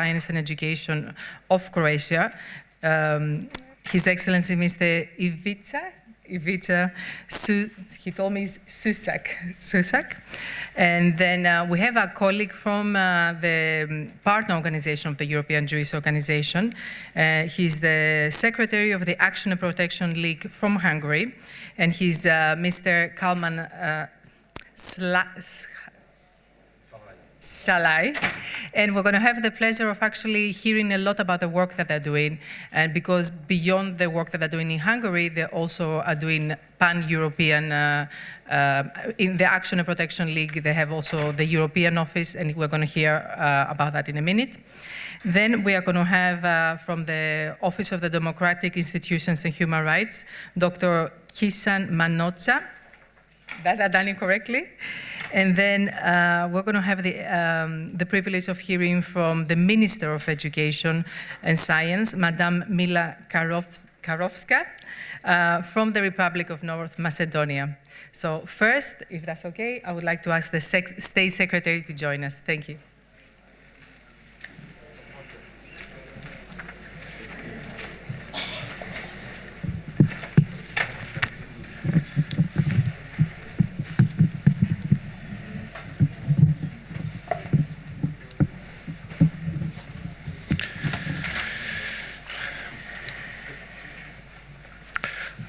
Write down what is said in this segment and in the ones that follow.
Science and Education of Croatia, His Excellency Mr. Ivica, he told me it's Susak. And then we have a colleague from the partner organization of the European Jewish Organization. He's the secretary of the Action and Protection League from Hungary, and he's Mr. Kalman Salai, and we're going to have the pleasure of actually hearing a lot about the work that they're doing, and because beyond the work that they're doing in Hungary, they also are doing pan-European, in the Action and Protection League, they have also the European office, and we're going to hear about that in a minute. Then we are going to have from the Office of the Democratic Institutions and Human Rights, Dr. Kisan Manotsa. That I done it correctly? And then we're going to have the privilege of hearing from the Minister of Education and Science, Madame Mila Karovska, from the Republic of North Macedonia. So first, if that's okay, I would like to ask the State Secretary to join us. Thank you.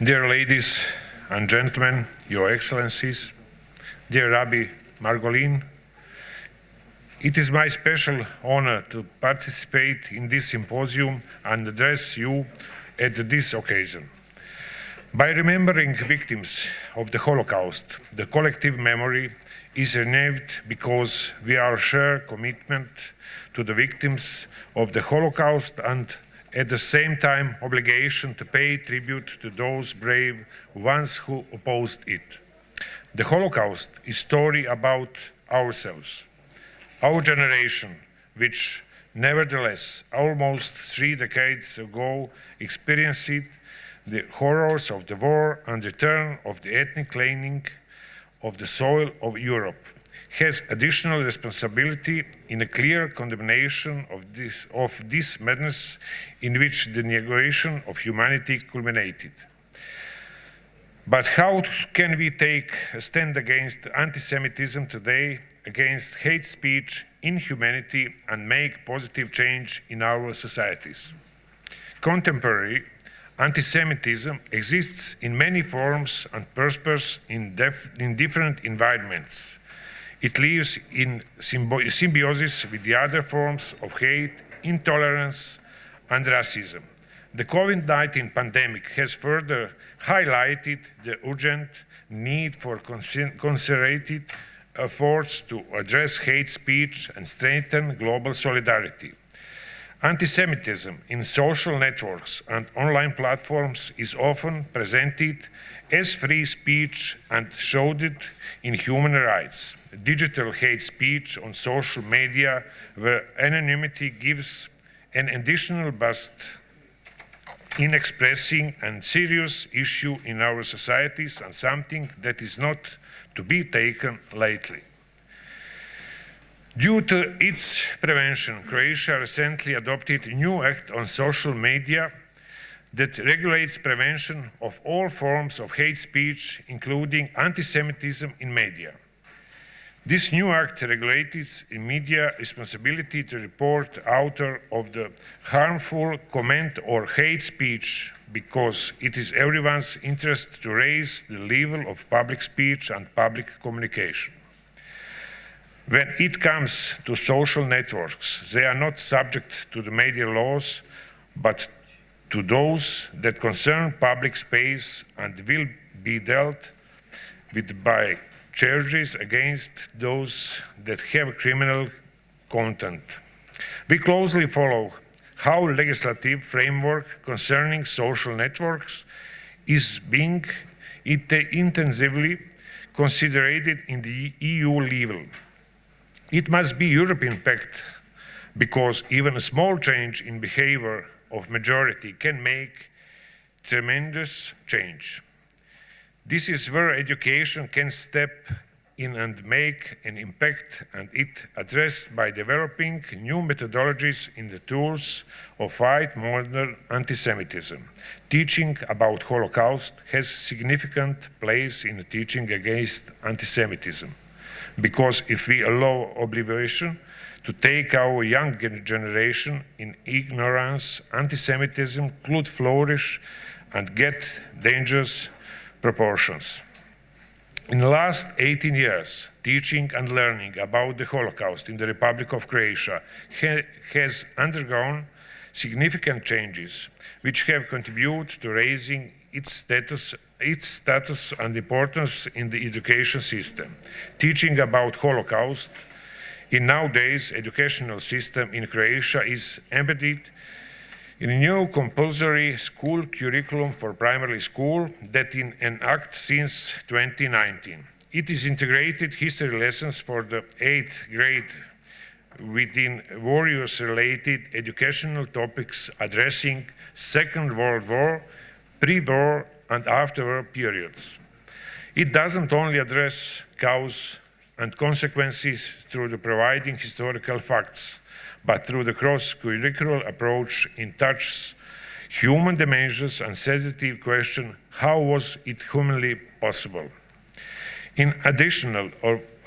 Dear ladies and gentlemen, Your Excellencies, dear Rabbi Margolin, it is my special honor to participate in this symposium and address you at this occasion. By remembering victims of the Holocaust, the collective memory is renewed because we are shared commitment to the victims of the Holocaust and at the same time obligation to pay tribute to those brave ones who opposed it. The Holocaust is a story about ourselves, our generation, which nevertheless almost 3 decades ago experienced the horrors of the war and return of the ethnic cleansing of the soil of Europe, has additional responsibility in a clear condemnation of this madness in which the negation of humanity culminated. But how can we take a stand against anti-Semitism today, against hate speech, inhumanity, and make positive change in our societies? Contemporary anti-Semitism exists in many forms and prospers in different environments. It lives in symbiosis with the other forms of hate, intolerance, and racism. The COVID-19 pandemic has further highlighted the urgent need for concerted efforts to address hate speech and strengthen global solidarity. Anti-Semitism in social networks and online platforms is often presented as free speech and shrouded in human rights. Digital hate speech on social media, where anonymity gives an additional boost in expressing a serious issue in our societies and something that is not to be taken lightly. Due to its prevention, Croatia recently adopted a new act on social media that regulates prevention of all forms of hate speech, including anti-Semitism in media. This new act regulates media responsibility to report author of the harmful comment or hate speech, because it is everyone's interest to raise the level of public speech and public communication. When it comes to social networks, they are not subject to the media laws, but to those that concern public space and will be dealt with by charges against those that have criminal content. We closely follow how legislative framework concerning social networks is being intensively considered in the EU level. It must be European pact, because even a small change in behavior of majority can make tremendous change. This is where education can step in and make an impact, and it addressed by developing new methodologies in the tools of fight modern anti-Semitism. Teaching about Holocaust has significant place in teaching against anti-Semitism, because if we allow oblivion to take our young generation in ignorance, anti-Semitism could flourish and get dangerous proportions. In the last 18 years, teaching and learning about the Holocaust in the Republic of Croatia has undergone significant changes, which have contributed to raising its status and importance in the education system. Teaching about Holocaust in nowadays educational system in Croatia is embedded in a new compulsory school curriculum for primary school that is in act since 2019. It is integrated history lessons for the 8th grade within various-related educational topics addressing Second World War, pre-war and after-war periods. It doesn't only address cause and consequences through the providing historical facts, but through the cross-curricular approach it touches human dimensions and sensitive question, how was it humanly possible? In addition,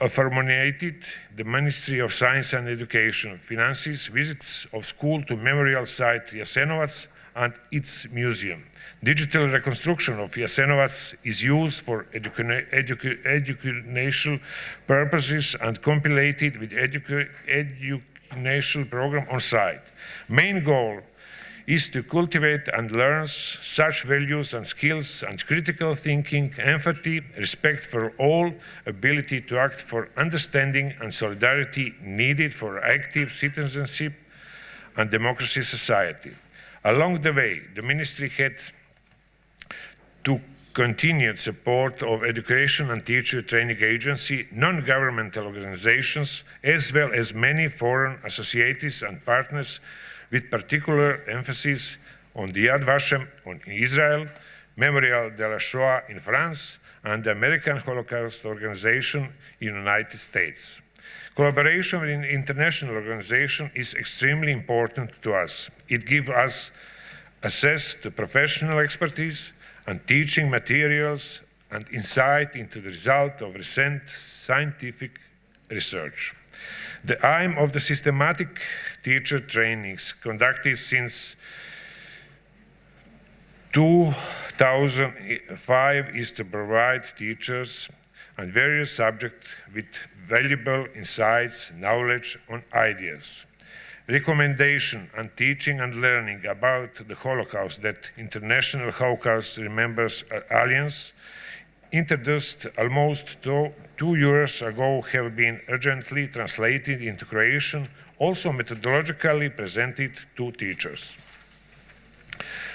formulated, the Ministry of Science and Education finances visits of school to memorial site Jasenovac and its museum. Digital reconstruction of Jasenovac is used for educational purposes and compiled with educational program on site. Main goal is to cultivate and learn such values and skills and critical thinking, empathy, respect for all, ability to act for understanding and solidarity needed for active citizenship and democracy society. Along the way, the ministry had to continued support of education and teacher training agency, non-governmental organizations, as well as many foreign associates and partners, with particular emphasis on the Yad Vashem in Israel, Memorial de la Shoah in France, and the American Holocaust Organization in the United States. Collaboration with an international organization is extremely important to us. It gives us access to professional expertise and teaching materials and insight into the result of recent scientific research. The aim of the systematic teacher trainings conducted since 2005 is to provide teachers and various subjects with valuable insights, knowledge, and ideas. Recommendation and teaching and learning about the Holocaust that International Holocaust Remembrance Alliance introduced almost 2 years ago have been urgently translated into Croatian, also methodologically presented to teachers.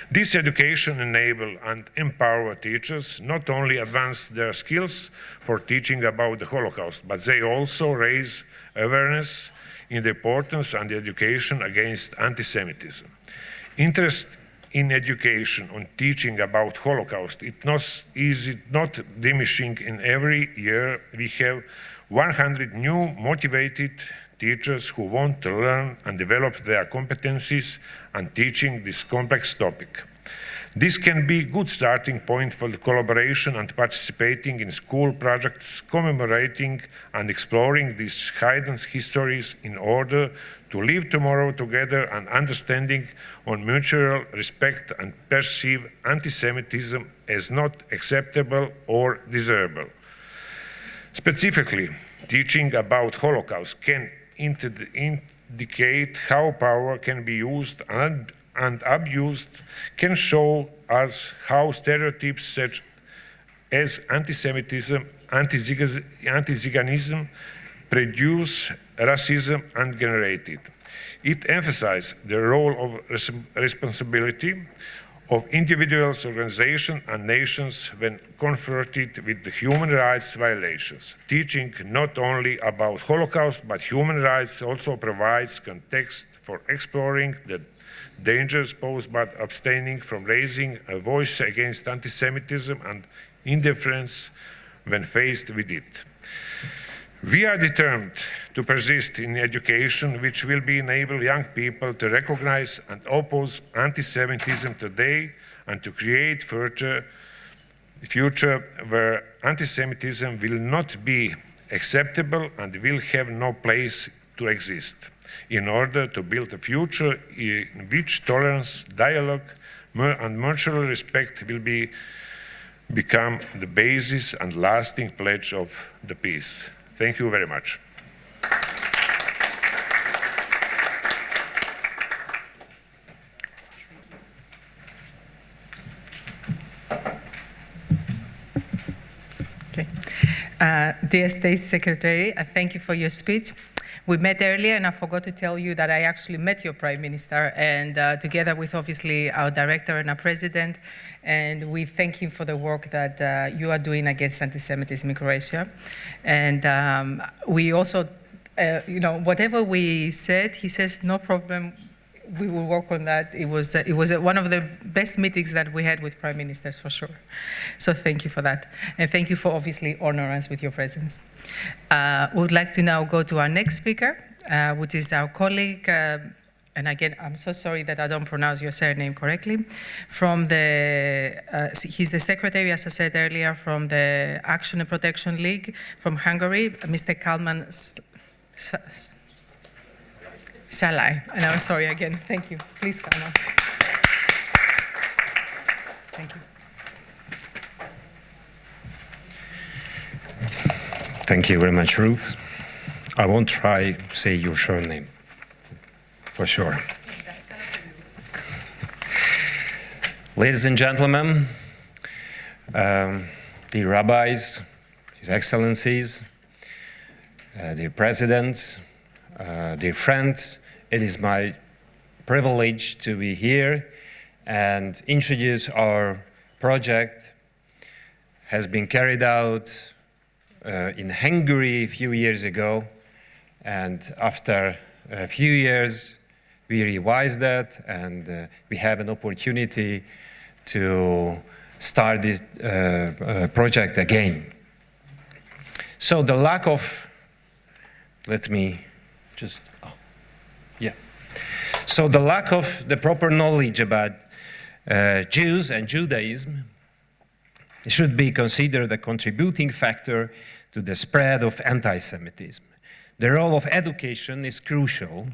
This education enables and empowers teachers not only advance their skills for teaching about the Holocaust, but they also raise awareness in the importance and the education against anti-Semitism. Interest in education on teaching about Holocaust is not diminishing. In every year we have 100 new motivated teachers who want to learn and develop their competencies and teaching this complex topic. This can be a good starting point for the collaboration and participating in school projects commemorating and exploring these hidden histories in order to live tomorrow together and understanding on mutual respect and perceive anti-Semitism as not acceptable or desirable. Specifically, teaching about Holocaust can indicate how power can be used and abused, can show us how stereotypes such as anti-Semitism, anti-Zionism produce racism and generate it. It emphasizes the role of responsibility of individuals, organizations, and nations when confronted with the human rights violations. Teaching not only about Holocaust, but human rights also provides context for exploring the dangers posed by abstaining from raising a voice against anti-Semitism and indifference when faced with it. We are determined to persist in education which will enable young people to recognize and oppose anti-Semitism today and to create a future where anti-Semitism will not be acceptable and will have no place to exist, in order to build a future in which tolerance, dialogue, and mutual respect will become the basis and lasting pledge of the peace. Thank you very much. Okay. Dear State Secretary, I thank you for your speech. We met earlier, and I forgot to tell you that I actually met your Prime Minister, and together with obviously our Director and our President, and we thank him for the work that you are doing against anti-Semitism in Croatia. And we also, whatever we said, he says, no problem, we will work on that. It was one of the best meetings that we had with Prime Ministers, for sure. So thank you for that. And thank you for obviously honoring us with your presence. We would like to now go to our next speaker, which is our colleague, and again, I'm so sorry that I don't pronounce your surname correctly, from he's the secretary, as I said earlier, from the Action and Protection League from Hungary, Mr. Kalman Salai, and I'm sorry again. Thank you. Please come on. Thank you. Thank you very much, Ruth. I won't try to say your surname, for sure. Ladies and gentlemen, dear rabbis, His Excellencies, dear President, dear friends, it is my privilege to be here and introduce our project. Has been carried out in Hungary a few years ago, and after a few years we revised that, and we have an opportunity to start this project again. So the lack of, So the lack of the proper knowledge about Jews and Judaism should be considered a contributing factor to the spread of anti-Semitism. The role of education is crucial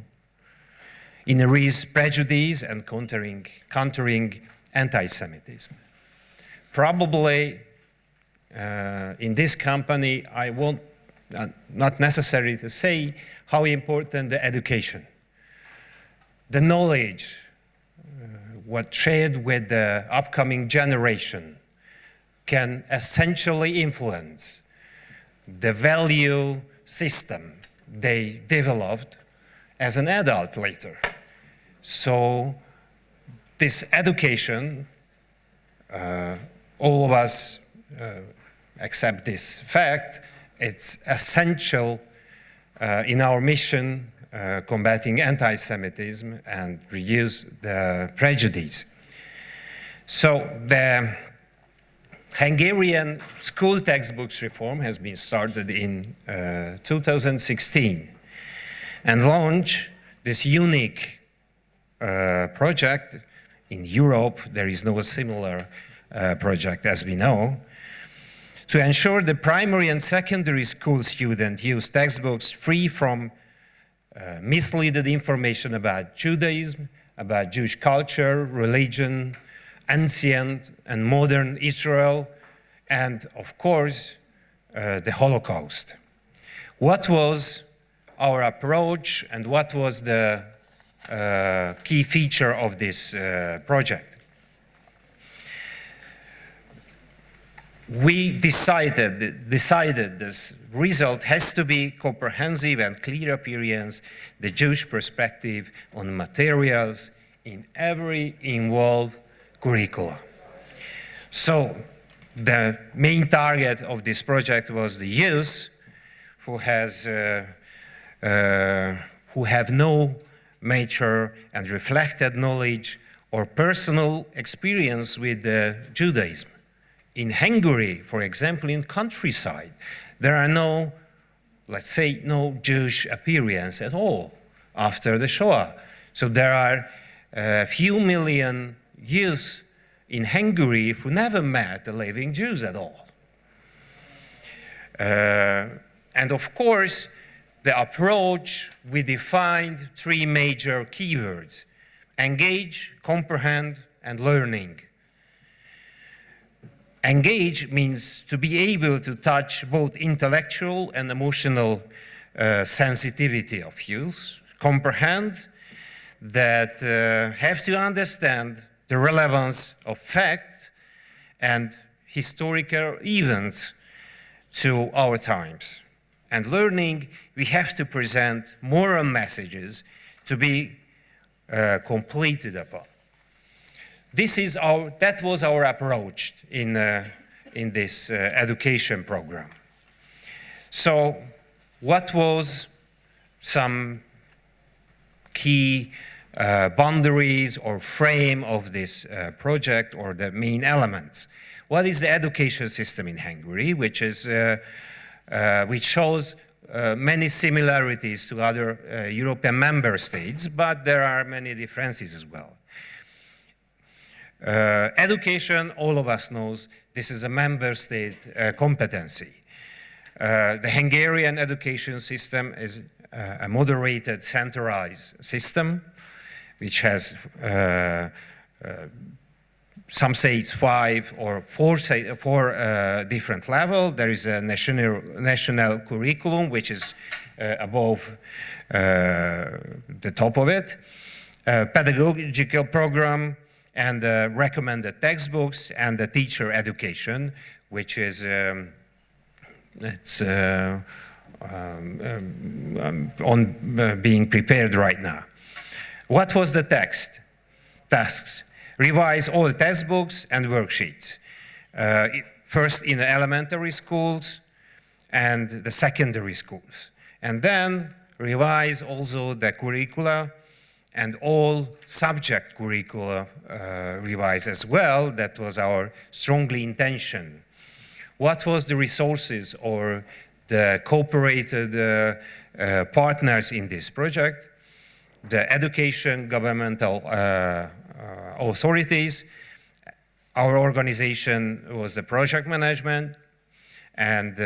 in erasing prejudice and countering anti-Semitism. Probably in this company, I won't, not necessary to say how important the education, the knowledge, what shared with the upcoming generation can essentially influence the value system they developed as an adult later. So this education, all of us accept this fact, it's essential in our mission combating anti-Semitism and reduce the prejudice. So the Hungarian school textbooks reform has been started in 2016 and launched this unique project. In Europe, there is no similar project, as we know, to ensure the primary and secondary school students use textbooks free from misleading information about Judaism, about Jewish culture, religion, ancient and modern Israel, and of course, the Holocaust. What was our approach and what was the key feature of this project? We decided this result has to be comprehensive and clear appearance, the Jewish perspective on materials in every involved curricula. So the main target of this project was the youth who have no mature and reflected knowledge or personal experience with Judaism. In Hungary, for example, in countryside, There are no, let's say, no Jewish appearance at all after the Shoah. So there are a few million Jews in Hungary who never met the living Jews at all. And of course, the approach, we defined 3 major keywords: engage, comprehend, and learning. Engage means to be able to touch both intellectual and emotional sensitivity of youth. Comprehend, that have to understand the relevance of facts and historical events to our times. And learning, we have to present moral messages to be completed upon. That was our approach in this education program. So, what was some key boundaries or frame of this project, or the main elements? What is the education system in Hungary, which shows many similarities to other European member states, but there are many differences as well. Education, all of us knows, this is a member state competency. The Hungarian education system is a moderated, centralized system, which has some say it's 5 or 4 different levels. There is a national curriculum, which is above the top of it, pedagogical program, and recommended textbooks, and the teacher education, which is being prepared right now. What was the tasks? Revise all textbooks and worksheets. First in the elementary schools and the secondary schools. And then revise also the curricula and all subject curricula revise as well. That was our strongly intention. What was the resources or the cooperated partners in this project? The education governmental authorities. Our organization was the project management, and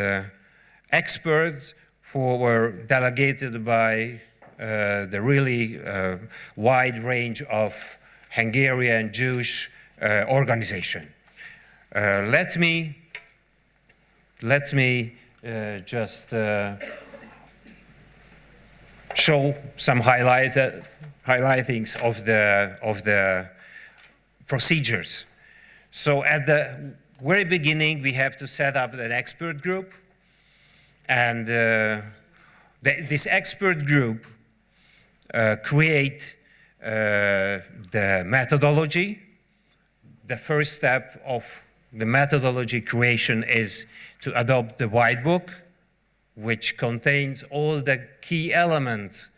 experts who were delegated by the really wide range of Hungarian Jewish organization. Let me just show some highlightings of the procedures. So at the very beginning, we have to set up an expert group, and this expert group create the methodology. The first step of the methodology creation is to adopt the white book, which contains all the key elements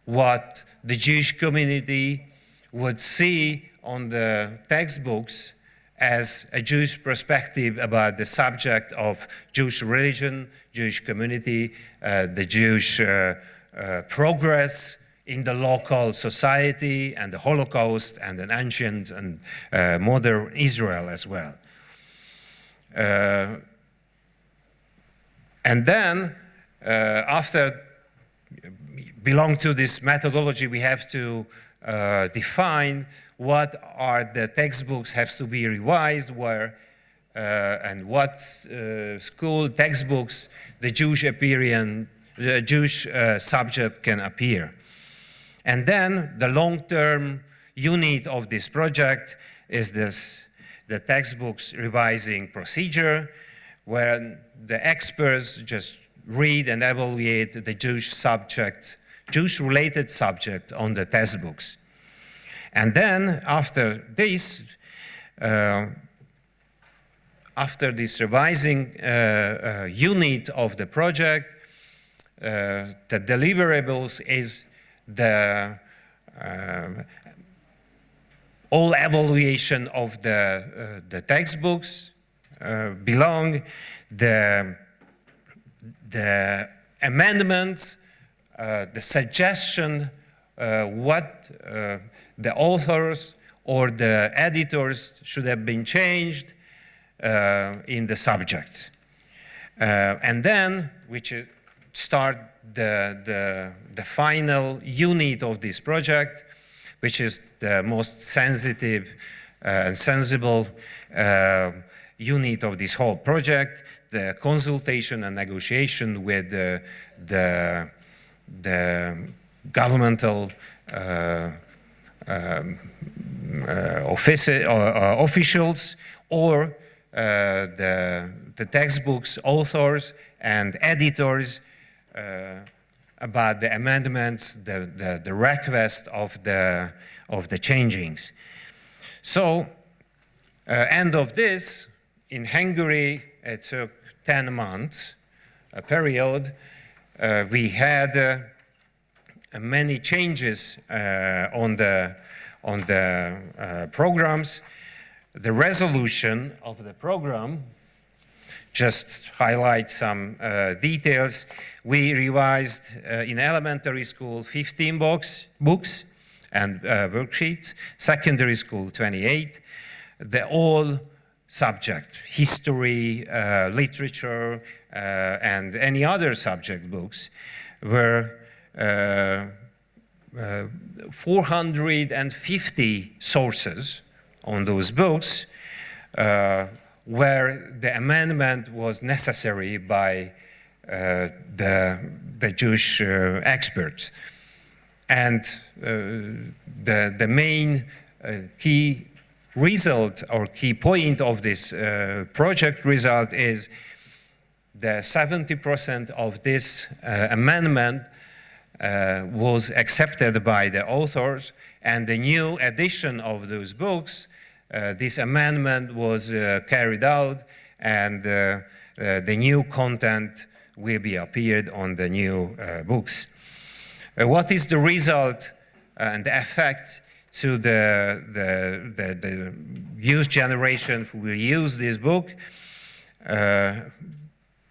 what the Jewish community would see on the textbooks as a Jewish perspective about the subject of Jewish religion, Jewish community, the Jewish progress in the local society, and the Holocaust, and an ancient and modern Israel as well. And then, after belong to this methodology, we have to define what are the textbooks have to be revised, where and what school textbooks the Jewish subject can appear. And then the long-term unit of this project is the textbooks revising procedure, where the experts just read and evaluate the Jewish-related subject on the textbooks. And then after this revising unit of the project, the deliverables is the all evaluation of the textbooks belong the the amendments, the suggestion, what the authors or the editors should have been changed in the subject. And then, start the final unit of this project, which is the most sensitive and sensible unit of this whole project, the consultation and negotiation with the governmental officials or the textbooks authors and editors about the amendments, the request of the changings. So, end of this, in Hungary, it took 10 months, a period. We had many changes on the programs. The resolution of the program just highlight some details. We revised in elementary school 15 books and worksheets, secondary school 28. The all subject, history, literature, and any other subject books were 450 sources on those books where the amendment was necessary by the Jewish experts. And the main key result or key point of this project result is the 70% of this amendment was accepted by the authors, and the new edition of those books, this amendment was carried out, and the new content will be appeared on the new books. What is the result and the effect to the youth generation who will use this book?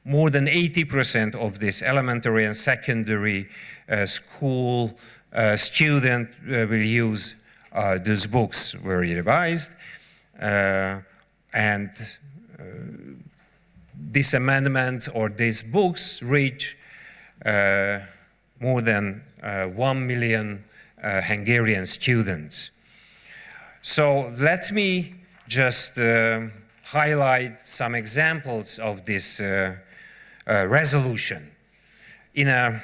More than 80% of this elementary and secondary school student will use those books were revised, and this amendment or these books reach more than 1 million Hungarian students. So let me just highlight some examples of this resolution. In a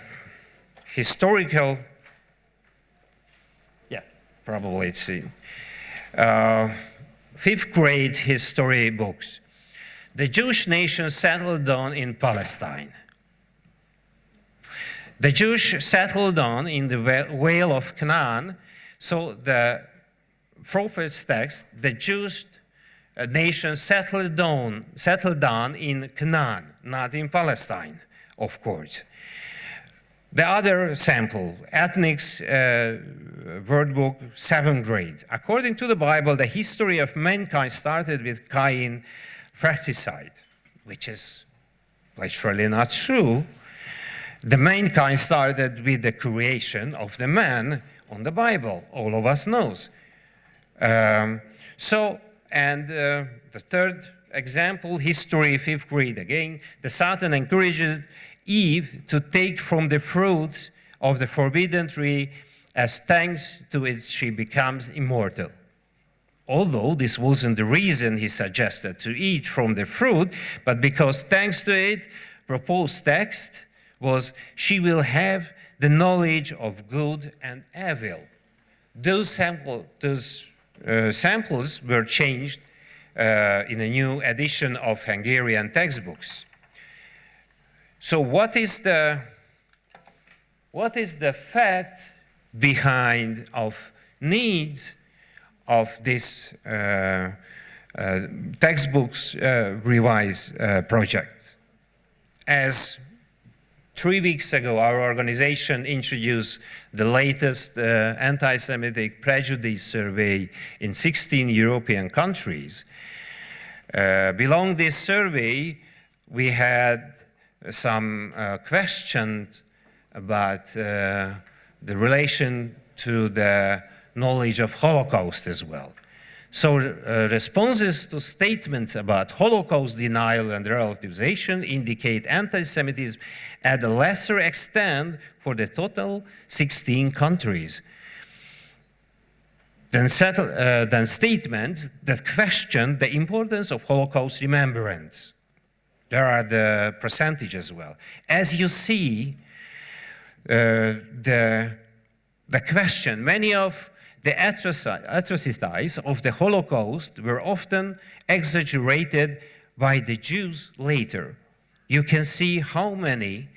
historical, probably it's 5th grade history books. The Jewish nation settled down in Palestine. The Jews settled down in the Vale of Canaan, so the prophet's text, the Jewish nation settled down in Canaan, not in Palestine, of course. The other sample, Ethnics Word Book, 7th grade. According to the Bible, the history of mankind started with Cain fratricide, which is literally not true. The mankind started with the creation of the man on the Bible. All of us knows. The third example, history, 5th grade again. The Satan encouraged Eve to take from the fruits of the forbidden tree, as thanks to it she becomes immortal. Although this wasn't the reason he suggested to eat from the fruit, but because thanks to it, proposed text was, she will have the knowledge of good and evil. Those samples were changed in a new edition of Hungarian textbooks. So what is the fact behind of needs of this textbooks revise project? As 3 weeks ago, our organization introduced the latest anti-Semitic prejudice survey in 16 European countries. Below this survey, we had some questions about the relation to the knowledge of Holocaust as well. So responses to statements about Holocaust denial and relativization indicate anti-Semitism at a lesser extent for the total 16 countries than statements that question the importance of Holocaust remembrance. There are the percentages as well. As you see, the question, many of the atrocities of the Holocaust were often exaggerated by the Jews later. You can see how many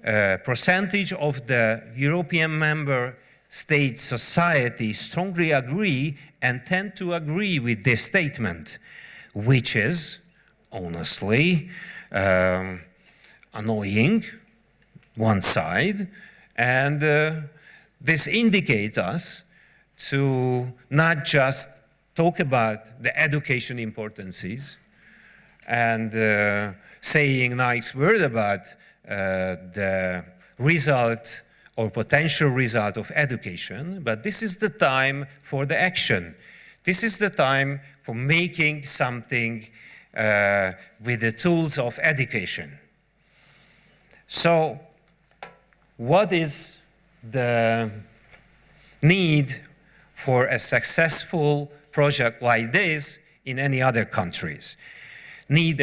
percentage of the European member state society strongly agree and tend to agree with this statement, which is honestly annoying, one side, and this indicates us to not just talk about the education importances and saying nice word about the result or potential result of education, but this is the time for the action. This is the time for making something with the tools of education. So, what is the need for a successful project like this in any other countries? Need